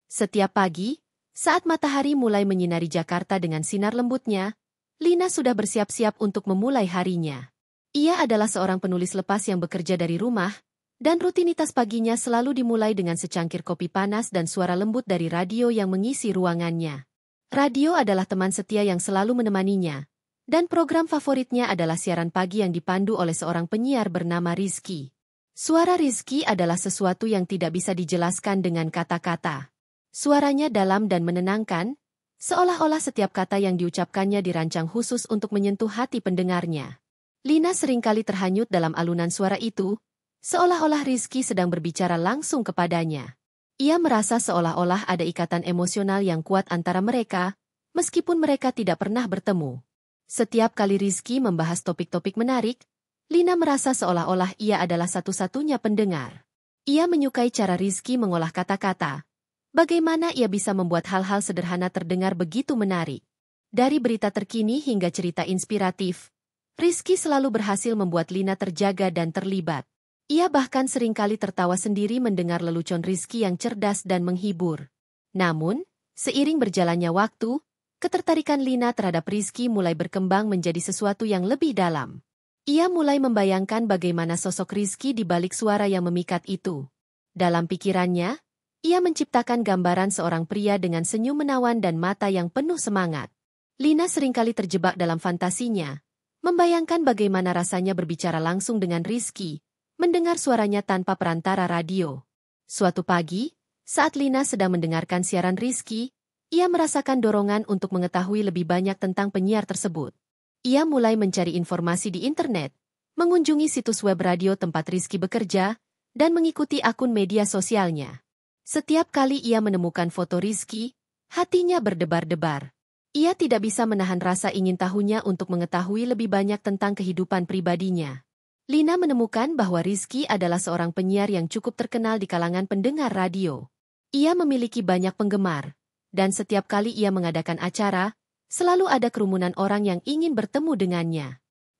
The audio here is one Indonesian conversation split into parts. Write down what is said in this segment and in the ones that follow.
Setiap pagi, saat matahari mulai menyinari Jakarta dengan sinar lembutnya, Lina sudah bersiap-siap untuk memulai harinya. Ia adalah seorang penulis lepas yang bekerja dari rumah, dan rutinitas paginya selalu dimulai dengan secangkir kopi panas dan suara lembut dari radio yang mengisi ruangannya. Radio adalah teman setia yang selalu menemaninya, dan program favoritnya adalah siaran pagi yang dipandu oleh seorang penyiar bernama Rizky. Suara Rizky adalah sesuatu yang tidak bisa dijelaskan dengan kata-kata. Suaranya dalam dan menenangkan, seolah-olah setiap kata yang diucapkannya dirancang khusus untuk menyentuh hati pendengarnya. Lina seringkali terhanyut dalam alunan suara itu, seolah-olah Rizky sedang berbicara langsung kepadanya. Ia merasa seolah-olah ada ikatan emosional yang kuat antara mereka, meskipun mereka tidak pernah bertemu. Setiap kali Rizky membahas topik-topik menarik, Lina merasa seolah-olah ia adalah satu-satunya pendengar. Ia menyukai cara Rizky mengolah kata-kata. Bagaimana ia bisa membuat hal-hal sederhana terdengar begitu menarik. Dari berita terkini hingga cerita inspiratif, Rizky selalu berhasil membuat Lina terjaga dan terlibat. Ia bahkan seringkali tertawa sendiri mendengar lelucon Rizky yang cerdas dan menghibur. Namun, seiring berjalannya waktu, ketertarikan Lina terhadap Rizky mulai berkembang menjadi sesuatu yang lebih dalam. Ia mulai membayangkan bagaimana sosok Rizky di balik suara yang memikat itu. Dalam pikirannya, ia menciptakan gambaran seorang pria dengan senyum menawan dan mata yang penuh semangat. Lina seringkali terjebak dalam fantasinya, membayangkan bagaimana rasanya berbicara langsung dengan Rizky, mendengar suaranya tanpa perantara radio. Suatu pagi, saat Lina sedang mendengarkan siaran Rizky, ia merasakan dorongan untuk mengetahui lebih banyak tentang penyiar tersebut. Ia mulai mencari informasi di internet, mengunjungi situs web radio tempat Rizky bekerja, dan mengikuti akun media sosialnya. Setiap kali ia menemukan foto Rizky, hatinya berdebar-debar. Ia tidak bisa menahan rasa ingin tahunya untuk mengetahui lebih banyak tentang kehidupan pribadinya. Lina menemukan bahwa Rizky adalah seorang penyiar yang cukup terkenal di kalangan pendengar radio. Ia memiliki banyak penggemar, dan setiap kali ia mengadakan acara, selalu ada kerumunan orang yang ingin bertemu dengannya.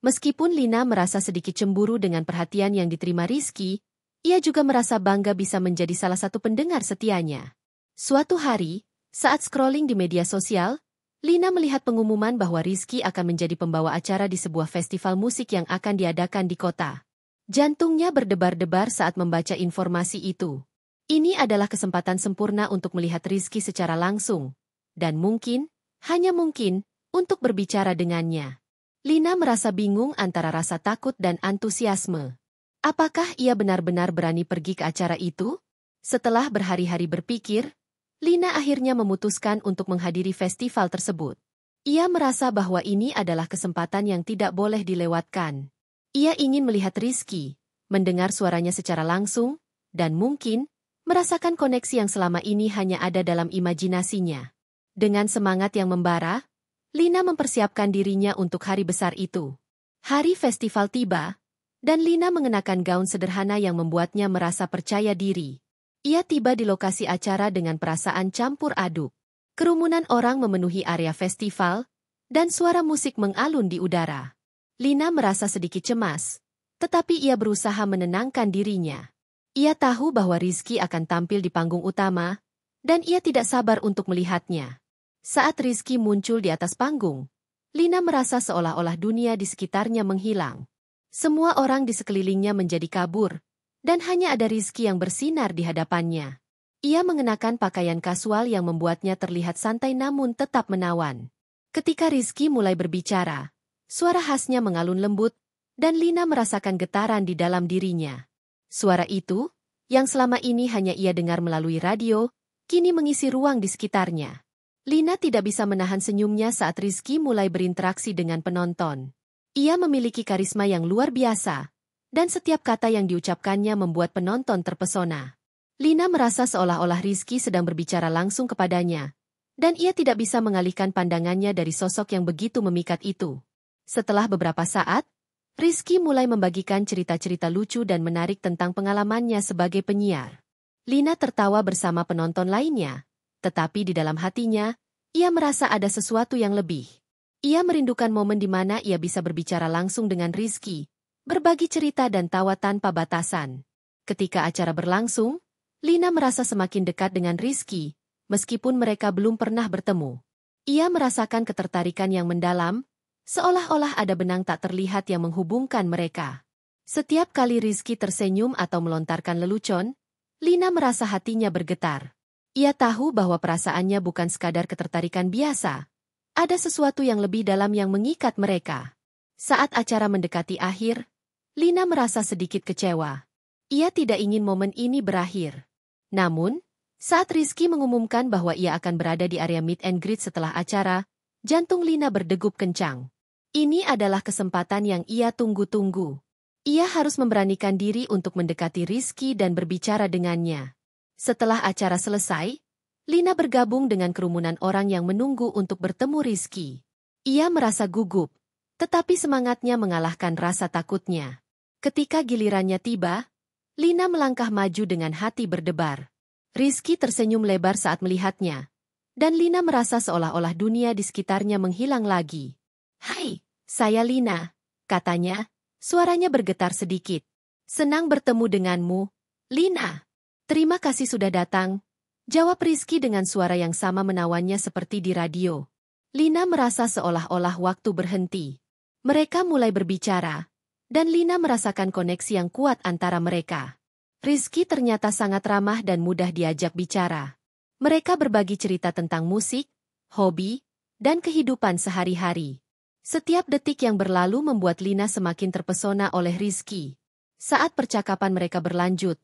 Meskipun Lina merasa sedikit cemburu dengan perhatian yang diterima Rizky, ia juga merasa bangga bisa menjadi salah satu pendengar setianya. Suatu hari, saat scrolling di media sosial, Lina melihat pengumuman bahwa Rizky akan menjadi pembawa acara di sebuah festival musik yang akan diadakan di kota. Jantungnya berdebar-debar saat membaca informasi itu. Ini adalah kesempatan sempurna untuk melihat Rizky secara langsung, dan mungkin, hanya mungkin, untuk berbicara dengannya. Lina merasa bingung antara rasa takut dan antusiasme. Apakah ia benar-benar berani pergi ke acara itu? Setelah berhari-hari berpikir, Lina akhirnya memutuskan untuk menghadiri festival tersebut. Ia merasa bahwa ini adalah kesempatan yang tidak boleh dilewatkan. Ia ingin melihat Rizky, mendengar suaranya secara langsung, dan mungkin, merasakan koneksi yang selama ini hanya ada dalam imajinasinya. Dengan semangat yang membara, Lina mempersiapkan dirinya untuk hari besar itu. Hari festival tiba, dan Lina mengenakan gaun sederhana yang membuatnya merasa percaya diri. Ia tiba di lokasi acara dengan perasaan campur aduk. Kerumunan orang memenuhi area festival, dan suara musik mengalun di udara. Lina merasa sedikit cemas, tetapi ia berusaha menenangkan dirinya. Ia tahu bahwa Rizky akan tampil di panggung utama, dan ia tidak sabar untuk melihatnya. Saat Rizky muncul di atas panggung, Lina merasa seolah-olah dunia di sekitarnya menghilang. Semua orang di sekelilingnya menjadi kabur, dan hanya ada Rizky yang bersinar di hadapannya. Ia mengenakan pakaian kasual yang membuatnya terlihat santai namun tetap menawan. Ketika Rizky mulai berbicara, suara khasnya mengalun lembut, dan Lina merasakan getaran di dalam dirinya. Suara itu, yang selama ini hanya ia dengar melalui radio, kini mengisi ruang di sekitarnya. Lina tidak bisa menahan senyumnya saat Rizky mulai berinteraksi dengan penonton. Ia memiliki karisma yang luar biasa, dan setiap kata yang diucapkannya membuat penonton terpesona. Lina merasa seolah-olah Rizky sedang berbicara langsung kepadanya, dan ia tidak bisa mengalihkan pandangannya dari sosok yang begitu memikat itu. Setelah beberapa saat, Rizky mulai membagikan cerita-cerita lucu dan menarik tentang pengalamannya sebagai penyiar. Lina tertawa bersama penonton lainnya, tetapi di dalam hatinya, ia merasa ada sesuatu yang lebih. Ia merindukan momen di mana ia bisa berbicara langsung dengan Rizky, berbagi cerita dan tawa tanpa batasan. Ketika acara berlangsung, Lina merasa semakin dekat dengan Rizky, meskipun mereka belum pernah bertemu. Ia merasakan ketertarikan yang mendalam, seolah-olah ada benang tak terlihat yang menghubungkan mereka. Setiap kali Rizky tersenyum atau melontarkan lelucon, Lina merasa hatinya bergetar. Ia tahu bahwa perasaannya bukan sekadar ketertarikan biasa. Ada sesuatu yang lebih dalam yang mengikat mereka. Saat acara mendekati akhir, Lina merasa sedikit kecewa. Ia tidak ingin momen ini berakhir. Namun, saat Rizky mengumumkan bahwa ia akan berada di area meet and greet setelah acara, jantung Lina berdegup kencang. Ini adalah kesempatan yang ia tunggu-tunggu. Ia harus memberanikan diri untuk mendekati Rizky dan berbicara dengannya. Setelah acara selesai, Lina bergabung dengan kerumunan orang yang menunggu untuk bertemu Rizky. Ia merasa gugup, tetapi semangatnya mengalahkan rasa takutnya. Ketika gilirannya tiba, Lina melangkah maju dengan hati berdebar. Rizky tersenyum lebar saat melihatnya, dan Lina merasa seolah-olah dunia di sekitarnya menghilang lagi. "Hai, saya Lina," katanya, suaranya bergetar sedikit. "Senang bertemu denganmu, Lina." "Terima kasih sudah datang," jawab Rizky dengan suara yang sama menawannya seperti di radio. Lina merasa seolah-olah waktu berhenti. Mereka mulai berbicara, dan Lina merasakan koneksi yang kuat antara mereka. Rizky ternyata sangat ramah dan mudah diajak bicara. Mereka berbagi cerita tentang musik, hobi, dan kehidupan sehari-hari. Setiap detik yang berlalu membuat Lina semakin terpesona oleh Rizky. Saat percakapan mereka berlanjut,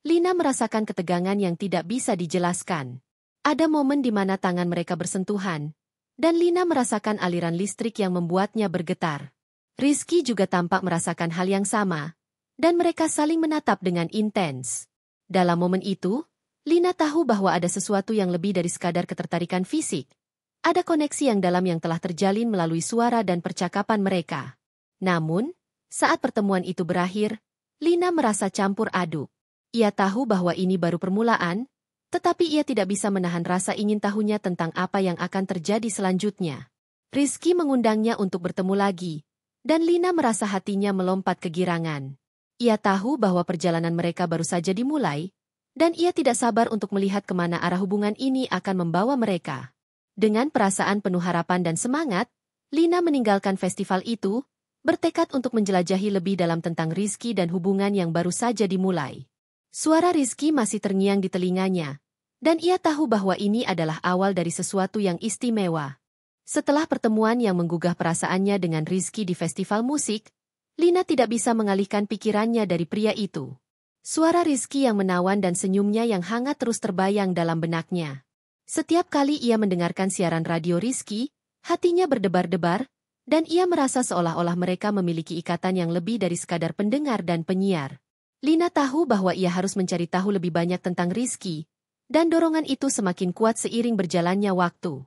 Lina merasakan ketegangan yang tidak bisa dijelaskan. Ada momen di mana tangan mereka bersentuhan, dan Lina merasakan aliran listrik yang membuatnya bergetar. Rizky juga tampak merasakan hal yang sama, dan mereka saling menatap dengan intens. Dalam momen itu, Lina tahu bahwa ada sesuatu yang lebih dari sekadar ketertarikan fisik. Ada koneksi yang dalam yang telah terjalin melalui suara dan percakapan mereka. Namun, saat pertemuan itu berakhir, Lina merasa campur aduk. Ia tahu bahwa ini baru permulaan, tetapi ia tidak bisa menahan rasa ingin tahunya tentang apa yang akan terjadi selanjutnya. Rizky mengundangnya untuk bertemu lagi, dan Lina merasa hatinya melompat kegirangan. Ia tahu bahwa perjalanan mereka baru saja dimulai, dan ia tidak sabar untuk melihat kemana arah hubungan ini akan membawa mereka. Dengan perasaan penuh harapan dan semangat, Lina meninggalkan festival itu, bertekad untuk menjelajahi lebih dalam tentang Rizky dan hubungan yang baru saja dimulai. Suara Rizky masih terngiang di telinganya, dan ia tahu bahwa ini adalah awal dari sesuatu yang istimewa. Setelah pertemuan yang menggugah perasaannya dengan Rizky di festival musik, Lina tidak bisa mengalihkan pikirannya dari pria itu. Suara Rizky yang menawan dan senyumnya yang hangat terus terbayang dalam benaknya. Setiap kali ia mendengarkan siaran radio Rizky, hatinya berdebar-debar, dan ia merasa seolah-olah mereka memiliki ikatan yang lebih dari sekadar pendengar dan penyiar. Lina tahu bahwa ia harus mencari tahu lebih banyak tentang Rizky, dan dorongan itu semakin kuat seiring berjalannya waktu.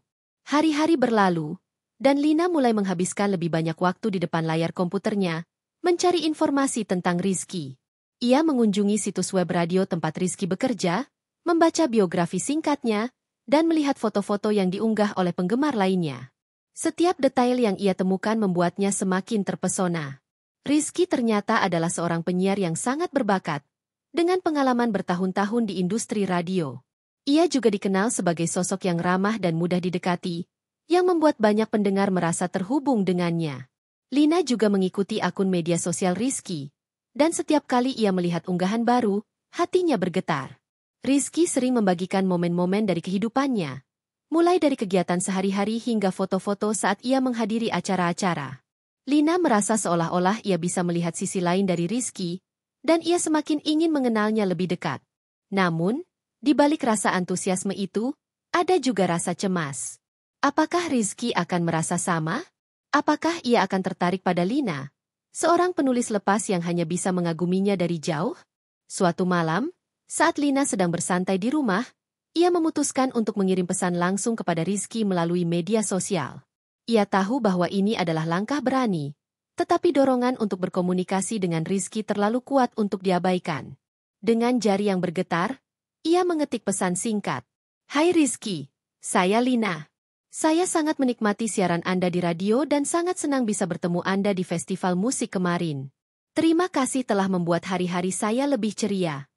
Hari-hari berlalu, dan Lina mulai menghabiskan lebih banyak waktu di depan layar komputernya, mencari informasi tentang Rizky. Ia mengunjungi situs web radio tempat Rizky bekerja, membaca biografi singkatnya, dan melihat foto-foto yang diunggah oleh penggemar lainnya. Setiap detail yang ia temukan membuatnya semakin terpesona. Rizky ternyata adalah seorang penyiar yang sangat berbakat, dengan pengalaman bertahun-tahun di industri radio. Ia juga dikenal sebagai sosok yang ramah dan mudah didekati, yang membuat banyak pendengar merasa terhubung dengannya. Lina juga mengikuti akun media sosial Rizky, dan setiap kali ia melihat unggahan baru, hatinya bergetar. Rizky sering membagikan momen-momen dari kehidupannya, mulai dari kegiatan sehari-hari hingga foto-foto saat ia menghadiri acara-acara. Lina merasa seolah-olah ia bisa melihat sisi lain dari Rizky, dan ia semakin ingin mengenalnya lebih dekat. Namun, di balik rasa antusiasme itu, ada juga rasa cemas. Apakah Rizky akan merasa sama? Apakah ia akan tertarik pada Lina, seorang penulis lepas yang hanya bisa mengaguminya dari jauh? Suatu malam, saat Lina sedang bersantai di rumah, ia memutuskan untuk mengirim pesan langsung kepada Rizky melalui media sosial. Ia tahu bahwa ini adalah langkah berani, tetapi dorongan untuk berkomunikasi dengan Rizky terlalu kuat untuk diabaikan. Dengan jari yang bergetar, ia mengetik pesan singkat. "Hai Rizky, saya Lina. Saya sangat menikmati siaran Anda di radio dan sangat senang bisa bertemu Anda di festival musik kemarin. Terima kasih telah membuat hari-hari saya lebih ceria."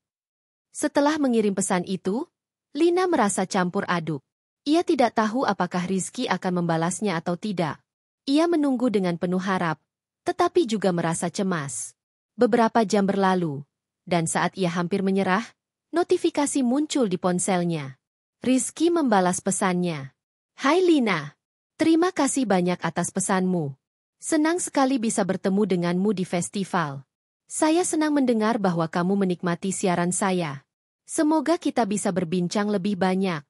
Setelah mengirim pesan itu, Lina merasa campur aduk. Ia tidak tahu apakah Rizky akan membalasnya atau tidak. Ia menunggu dengan penuh harap, tetapi juga merasa cemas. Beberapa jam berlalu, dan saat ia hampir menyerah, notifikasi muncul di ponselnya. Rizky membalas pesannya. Hai Lina, terima kasih banyak atas pesanmu. Senang sekali bisa bertemu denganmu di festival. Saya senang mendengar bahwa kamu menikmati siaran saya. Semoga kita bisa berbincang lebih banyak.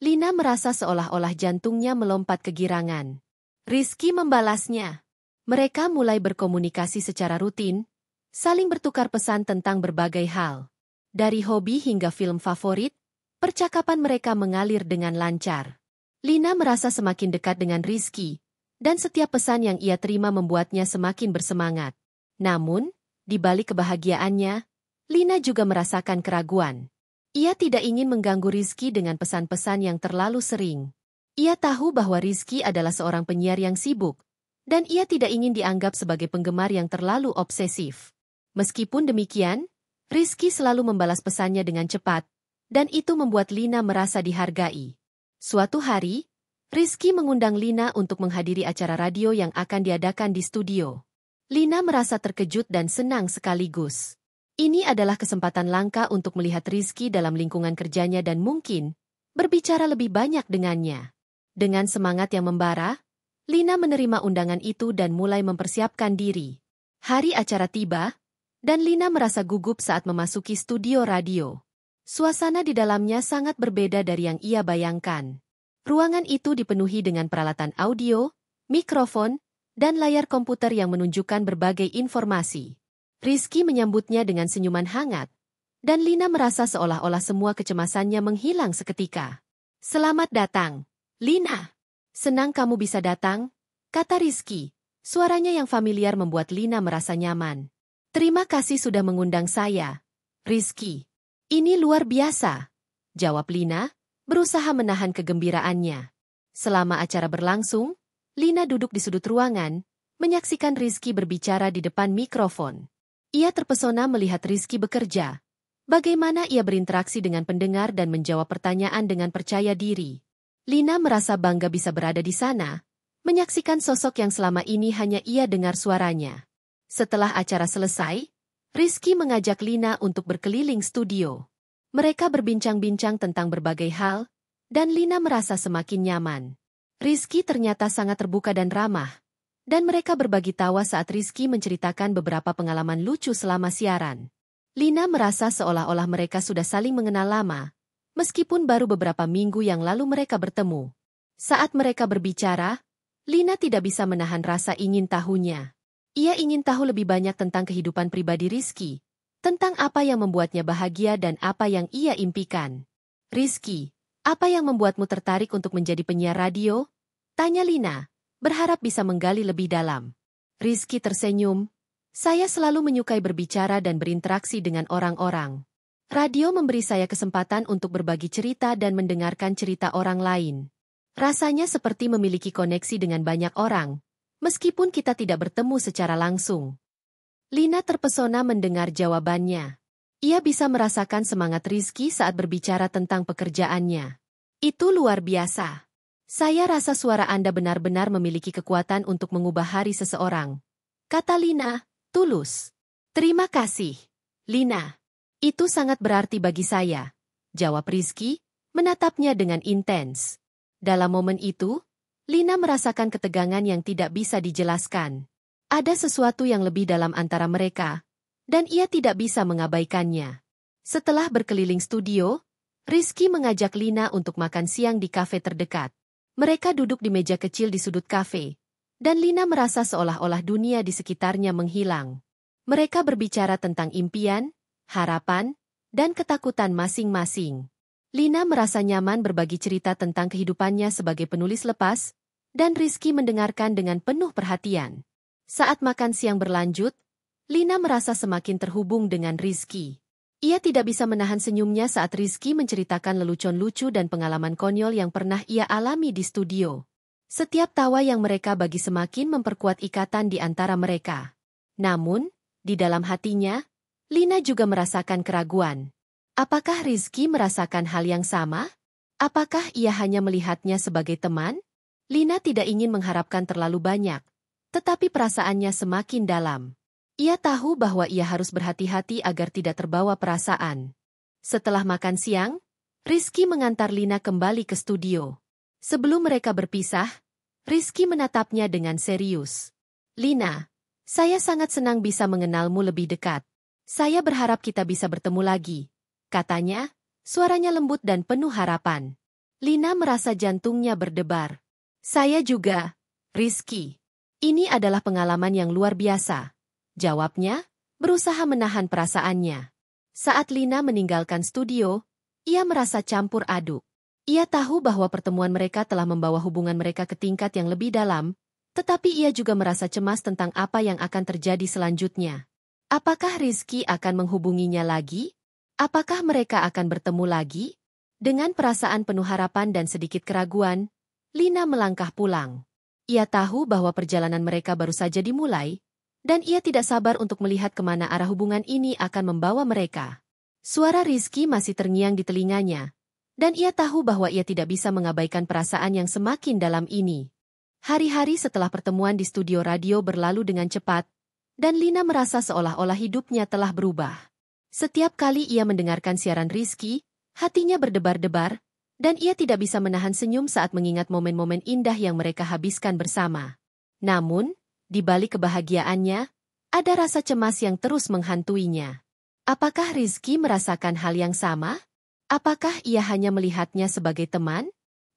Lina merasa seolah-olah jantungnya melompat kegirangan. Rizky membalasnya. Mereka mulai berkomunikasi secara rutin, saling bertukar pesan tentang berbagai hal. Dari hobi hingga film favorit, percakapan mereka mengalir dengan lancar. Lina merasa semakin dekat dengan Rizky, dan setiap pesan yang ia terima membuatnya semakin bersemangat. Namun, di balik kebahagiaannya, Lina juga merasakan keraguan. Ia tidak ingin mengganggu Rizky dengan pesan-pesan yang terlalu sering. Ia tahu bahwa Rizky adalah seorang penyiar yang sibuk, dan ia tidak ingin dianggap sebagai penggemar yang terlalu obsesif. Meskipun demikian, Rizky selalu membalas pesannya dengan cepat, dan itu membuat Lina merasa dihargai. Suatu hari, Rizky mengundang Lina untuk menghadiri acara radio yang akan diadakan di studio. Lina merasa terkejut dan senang sekaligus. Ini adalah kesempatan langka untuk melihat Rizky dalam lingkungan kerjanya dan mungkin berbicara lebih banyak dengannya. Dengan semangat yang membara, Lina menerima undangan itu dan mulai mempersiapkan diri. Hari acara tiba, dan Lina merasa gugup saat memasuki studio radio. Suasana di dalamnya sangat berbeda dari yang ia bayangkan. Ruangan itu dipenuhi dengan peralatan audio, mikrofon, dan layar komputer yang menunjukkan berbagai informasi. Rizky menyambutnya dengan senyuman hangat, dan Lina merasa seolah-olah semua kecemasannya menghilang seketika. Selamat datang, Lina. Senang kamu bisa datang, kata Rizky. Suaranya yang familiar membuat Lina merasa nyaman. Terima kasih sudah mengundang saya, Rizky. Ini luar biasa, jawab Lina, berusaha menahan kegembiraannya. Selama acara berlangsung, Lina duduk di sudut ruangan, menyaksikan Rizky berbicara di depan mikrofon. Ia terpesona melihat Rizky bekerja. Bagaimana ia berinteraksi dengan pendengar dan menjawab pertanyaan dengan percaya diri. Lina merasa bangga bisa berada di sana, menyaksikan sosok yang selama ini hanya ia dengar suaranya. Setelah acara selesai, Rizky mengajak Lina untuk berkeliling studio. Mereka berbincang-bincang tentang berbagai hal, dan Lina merasa semakin nyaman. Rizky ternyata sangat terbuka dan ramah, dan mereka berbagi tawa saat Rizky menceritakan beberapa pengalaman lucu selama siaran. Lina merasa seolah-olah mereka sudah saling mengenal lama, meskipun baru beberapa minggu yang lalu mereka bertemu. Saat mereka berbicara, Lina tidak bisa menahan rasa ingin tahunya. Ia ingin tahu lebih banyak tentang kehidupan pribadi Rizky, tentang apa yang membuatnya bahagia dan apa yang ia impikan. Rizky, apa yang membuatmu tertarik untuk menjadi penyiar radio? Tanya Lina, berharap bisa menggali lebih dalam. Rizky tersenyum. Saya selalu menyukai berbicara dan berinteraksi dengan orang-orang. Radio memberi saya kesempatan untuk berbagi cerita dan mendengarkan cerita orang lain. Rasanya seperti memiliki koneksi dengan banyak orang, meskipun kita tidak bertemu secara langsung. Lina terpesona mendengar jawabannya. Ia bisa merasakan semangat Rizky saat berbicara tentang pekerjaannya. Itu luar biasa. Saya rasa suara Anda benar-benar memiliki kekuatan untuk mengubah hari seseorang, kata Lina, tulus. Terima kasih, Lina. Itu sangat berarti bagi saya, jawab Rizky, menatapnya dengan intens. Dalam momen itu, Lina merasakan ketegangan yang tidak bisa dijelaskan. Ada sesuatu yang lebih dalam antara mereka, dan ia tidak bisa mengabaikannya. Setelah berkeliling studio, Rizky mengajak Lina untuk makan siang di kafe terdekat. Mereka duduk di meja kecil di sudut kafe, dan Lina merasa seolah-olah dunia di sekitarnya menghilang. Mereka berbicara tentang impian, harapan, dan ketakutan masing-masing. Lina merasa nyaman berbagi cerita tentang kehidupannya sebagai penulis lepas, dan Rizky mendengarkan dengan penuh perhatian. Saat makan siang berlanjut, Lina merasa semakin terhubung dengan Rizky. Ia tidak bisa menahan senyumnya saat Rizky menceritakan lelucon lucu dan pengalaman konyol yang pernah ia alami di studio. Setiap tawa yang mereka bagi semakin memperkuat ikatan di antara mereka. Namun, di dalam hatinya, Lina juga merasakan keraguan. Apakah Rizky merasakan hal yang sama? Apakah ia hanya melihatnya sebagai teman? Lina tidak ingin mengharapkan terlalu banyak, tetapi perasaannya semakin dalam. Ia tahu bahwa ia harus berhati-hati agar tidak terbawa perasaan. Setelah makan siang, Rizky mengantar Lina kembali ke studio. Sebelum mereka berpisah, Rizky menatapnya dengan serius. Lina, saya sangat senang bisa mengenalmu lebih dekat. Saya berharap kita bisa bertemu lagi, katanya, suaranya lembut dan penuh harapan. Lina merasa jantungnya berdebar. Saya juga, Rizky. Ini adalah pengalaman yang luar biasa, jawabnya, berusaha menahan perasaannya. Saat Lina meninggalkan studio, ia merasa campur aduk. Ia tahu bahwa pertemuan mereka telah membawa hubungan mereka ke tingkat yang lebih dalam, tetapi ia juga merasa cemas tentang apa yang akan terjadi selanjutnya. Apakah Rizky akan menghubunginya lagi? Apakah mereka akan bertemu lagi? Dengan perasaan penuh harapan dan sedikit keraguan, Lina melangkah pulang. Ia tahu bahwa perjalanan mereka baru saja dimulai, dan ia tidak sabar untuk melihat kemana arah hubungan ini akan membawa mereka. Suara Rizky masih terngiang di telinganya, dan ia tahu bahwa ia tidak bisa mengabaikan perasaan yang semakin dalam ini. Hari-hari setelah pertemuan di studio radio berlalu dengan cepat, dan Lina merasa seolah-olah hidupnya telah berubah. Setiap kali ia mendengarkan siaran Rizky, hatinya berdebar-debar, dan ia tidak bisa menahan senyum saat mengingat momen-momen indah yang mereka habiskan bersama. Namun, di balik kebahagiaannya, ada rasa cemas yang terus menghantuinya. Apakah Rizky merasakan hal yang sama? Apakah ia hanya melihatnya sebagai teman?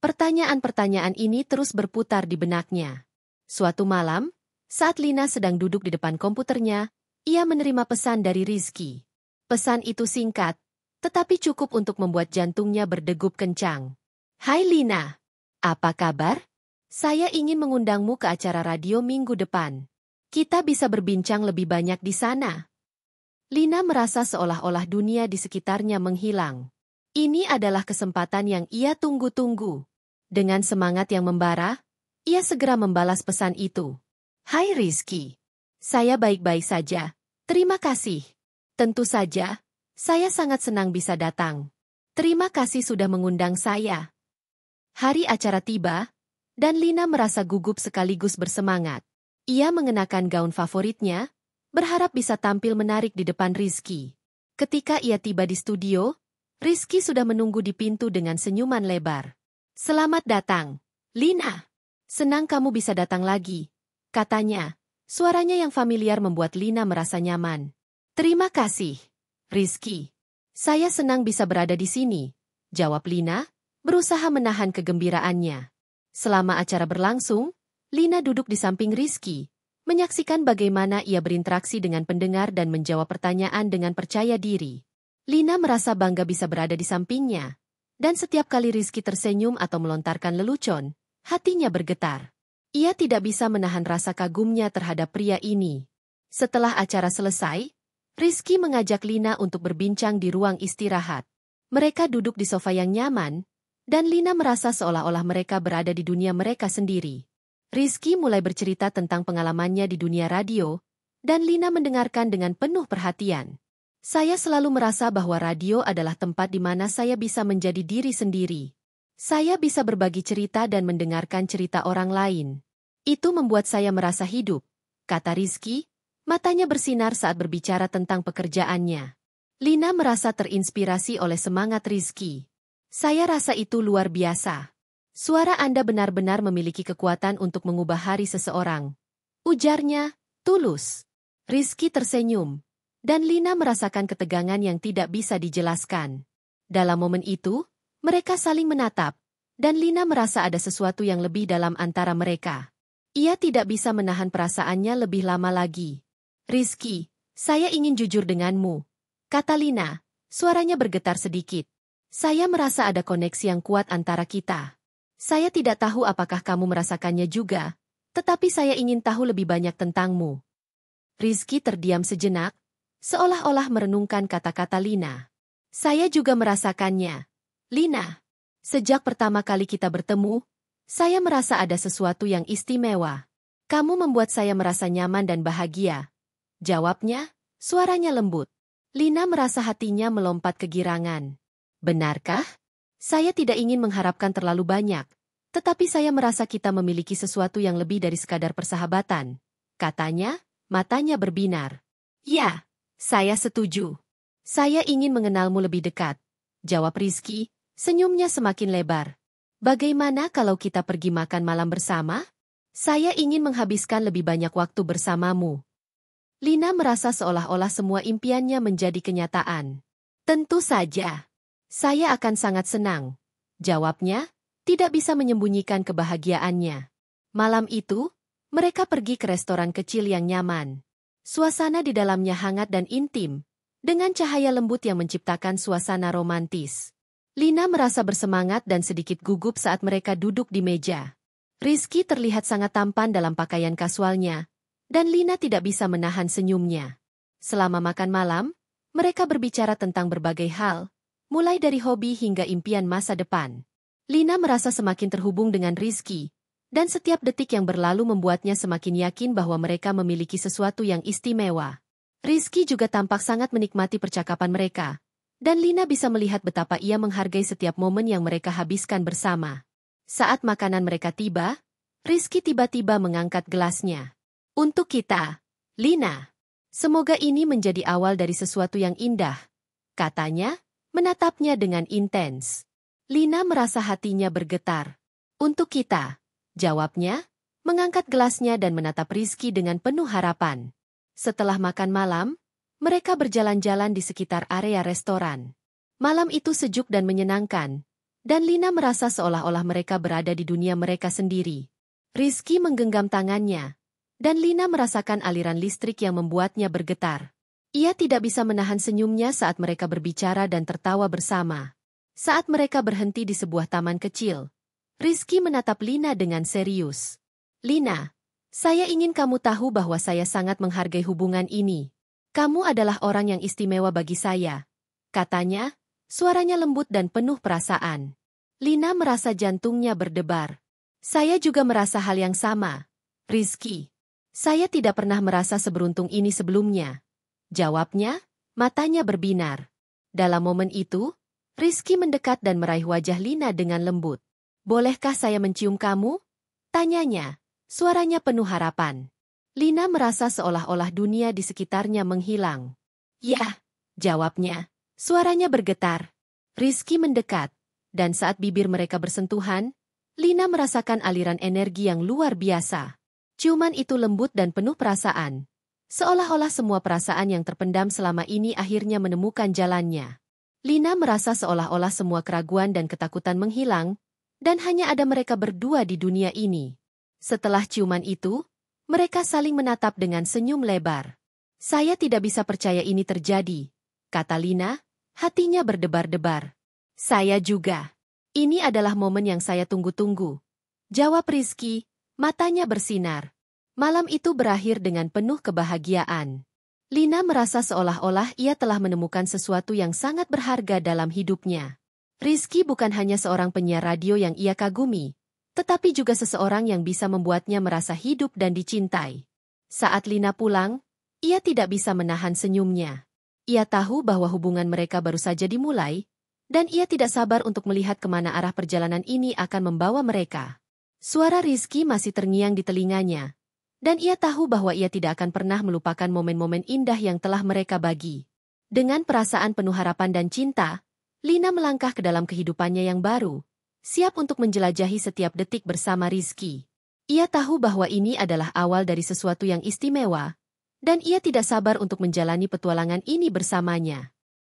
Pertanyaan-pertanyaan ini terus berputar di benaknya. Suatu malam, saat Lina sedang duduk di depan komputernya, ia menerima pesan dari Rizky. Pesan itu singkat, tetapi cukup untuk membuat jantungnya berdegup kencang. Hai Lina, apa kabar? Saya ingin mengundangmu ke acara radio minggu depan. Kita bisa berbincang lebih banyak di sana. Lina merasa seolah-olah dunia di sekitarnya menghilang. Ini adalah kesempatan yang ia tunggu-tunggu. Dengan semangat yang membara, ia segera membalas pesan itu. Hai Rizky. Saya baik-baik saja. Terima kasih. Tentu saja, saya sangat senang bisa datang. Terima kasih sudah mengundang saya. Hari acara tiba, dan Lina merasa gugup sekaligus bersemangat. Ia mengenakan gaun favoritnya, berharap bisa tampil menarik di depan Rizky. Ketika ia tiba di studio, Rizky sudah menunggu di pintu dengan senyuman lebar. Selamat datang, Lina. Senang kamu bisa datang lagi, katanya. Suaranya yang familiar membuat Lina merasa nyaman. Terima kasih, Rizky. Saya senang bisa berada di sini, jawab Lina, berusaha menahan kegembiraannya. Selama acara berlangsung, Lina duduk di samping Rizky, menyaksikan bagaimana ia berinteraksi dengan pendengar dan menjawab pertanyaan dengan percaya diri. Lina merasa bangga bisa berada di sampingnya, dan setiap kali Rizky tersenyum atau melontarkan lelucon, hatinya bergetar. Ia tidak bisa menahan rasa kagumnya terhadap pria ini. Setelah acara selesai, Rizky mengajak Lina untuk berbincang di ruang istirahat. Mereka duduk di sofa yang nyaman, dan Lina merasa seolah-olah mereka berada di dunia mereka sendiri. Rizky mulai bercerita tentang pengalamannya di dunia radio, dan Lina mendengarkan dengan penuh perhatian. Saya selalu merasa bahwa radio adalah tempat di mana saya bisa menjadi diri sendiri. Saya bisa berbagi cerita dan mendengarkan cerita orang lain. Itu membuat saya merasa hidup, kata Rizky, matanya bersinar saat berbicara tentang pekerjaannya. Lina merasa terinspirasi oleh semangat Rizky. Saya rasa itu luar biasa. Suara Anda benar-benar memiliki kekuatan untuk mengubah hari seseorang. Ujarnya, tulus. Rizky tersenyum, dan Lina merasakan ketegangan yang tidak bisa dijelaskan. Dalam momen itu, mereka saling menatap, dan Lina merasa ada sesuatu yang lebih dalam antara mereka. Ia tidak bisa menahan perasaannya lebih lama lagi. Rizky, saya ingin jujur denganmu, kata Lina, suaranya bergetar sedikit. Saya merasa ada koneksi yang kuat antara kita. Saya tidak tahu apakah kamu merasakannya juga, tetapi saya ingin tahu lebih banyak tentangmu. Rizky terdiam sejenak, seolah-olah merenungkan kata-kata Lina. Saya juga merasakannya. Lina, sejak pertama kali kita bertemu, saya merasa ada sesuatu yang istimewa. Kamu membuat saya merasa nyaman dan bahagia. Jawabnya, suaranya lembut. Lina merasa hatinya melompat kegirangan. Benarkah? Saya tidak ingin mengharapkan terlalu banyak, tetapi saya merasa kita memiliki sesuatu yang lebih dari sekadar persahabatan. Katanya, matanya berbinar. Ya, saya setuju. Saya ingin mengenalmu lebih dekat, jawab Rizky, senyumnya semakin lebar. Bagaimana kalau kita pergi makan malam bersama? Saya ingin menghabiskan lebih banyak waktu bersamamu. Lina merasa seolah-olah semua impiannya menjadi kenyataan. Tentu saja. Saya akan sangat senang. Jawabnya, tidak bisa menyembunyikan kebahagiaannya. Malam itu, mereka pergi ke restoran kecil yang nyaman. Suasana di dalamnya hangat dan intim, dengan cahaya lembut yang menciptakan suasana romantis. Lina merasa bersemangat dan sedikit gugup saat mereka duduk di meja. Rizky terlihat sangat tampan dalam pakaian kasualnya, dan Lina tidak bisa menahan senyumnya. Selama makan malam, mereka berbicara tentang berbagai hal, mulai dari hobi hingga impian masa depan. Lina merasa semakin terhubung dengan Rizky, dan setiap detik yang berlalu membuatnya semakin yakin bahwa mereka memiliki sesuatu yang istimewa. Rizky juga tampak sangat menikmati percakapan mereka, dan Lina bisa melihat betapa ia menghargai setiap momen yang mereka habiskan bersama. Saat makanan mereka tiba, Rizky tiba-tiba mengangkat gelasnya. Untuk kita, Lina. Semoga ini menjadi awal dari sesuatu yang indah, katanya, menatapnya dengan intens. Lina merasa hatinya bergetar. Untuk kita, jawabnya, mengangkat gelasnya dan menatap Rizky dengan penuh harapan. Setelah makan malam, mereka berjalan-jalan di sekitar area restoran. Malam itu sejuk dan menyenangkan, dan Lina merasa seolah-olah mereka berada di dunia mereka sendiri. Rizky menggenggam tangannya, dan Lina merasakan aliran listrik yang membuatnya bergetar. Ia tidak bisa menahan senyumnya saat mereka berbicara dan tertawa bersama. Saat mereka berhenti di sebuah taman kecil, Rizky menatap Lina dengan serius. Lina, saya ingin kamu tahu bahwa saya sangat menghargai hubungan ini. Kamu adalah orang yang istimewa bagi saya, katanya, suaranya lembut dan penuh perasaan. Lina merasa jantungnya berdebar. Saya juga merasa hal yang sama, Rizky. Saya tidak pernah merasa seberuntung ini sebelumnya. Jawabnya, matanya berbinar. Dalam momen itu, Rizky mendekat dan meraih wajah Lina dengan lembut. Bolehkah saya mencium kamu? Tanyanya, suaranya penuh harapan. Lina merasa seolah-olah dunia di sekitarnya menghilang. Ya, jawabnya, suaranya bergetar. Rizky mendekat, dan saat bibir mereka bersentuhan, Lina merasakan aliran energi yang luar biasa. Ciuman itu lembut dan penuh perasaan. Seolah-olah semua perasaan yang terpendam selama ini akhirnya menemukan jalannya. Lina merasa seolah-olah semua keraguan dan ketakutan menghilang, dan hanya ada mereka berdua di dunia ini. Setelah ciuman itu, mereka saling menatap dengan senyum lebar. Saya tidak bisa percaya ini terjadi, kata Lina, hatinya berdebar-debar. Saya juga. Ini adalah momen yang saya tunggu-tunggu, jawab Rizky. Matanya bersinar. Malam itu berakhir dengan penuh kebahagiaan. Lina merasa seolah-olah ia telah menemukan sesuatu yang sangat berharga dalam hidupnya. Rizky bukan hanya seorang penyiar radio yang ia kagumi, tetapi juga seseorang yang bisa membuatnya merasa hidup dan dicintai. Saat Lina pulang, ia tidak bisa menahan senyumnya. Ia tahu bahwa hubungan mereka baru saja dimulai, dan ia tidak sabar untuk melihat kemana arah perjalanan ini akan membawa mereka. Suara Rizky masih terngiang di telinganya, dan ia tahu bahwa ia tidak akan pernah melupakan momen-momen indah yang telah mereka bagi. Dengan perasaan penuh harapan dan cinta, Lina melangkah ke dalam kehidupannya yang baru, siap untuk menjelajahi setiap detik bersama Rizky. Ia tahu bahwa ini adalah awal dari sesuatu yang istimewa, dan ia tidak sabar untuk menjalani petualangan ini bersamanya.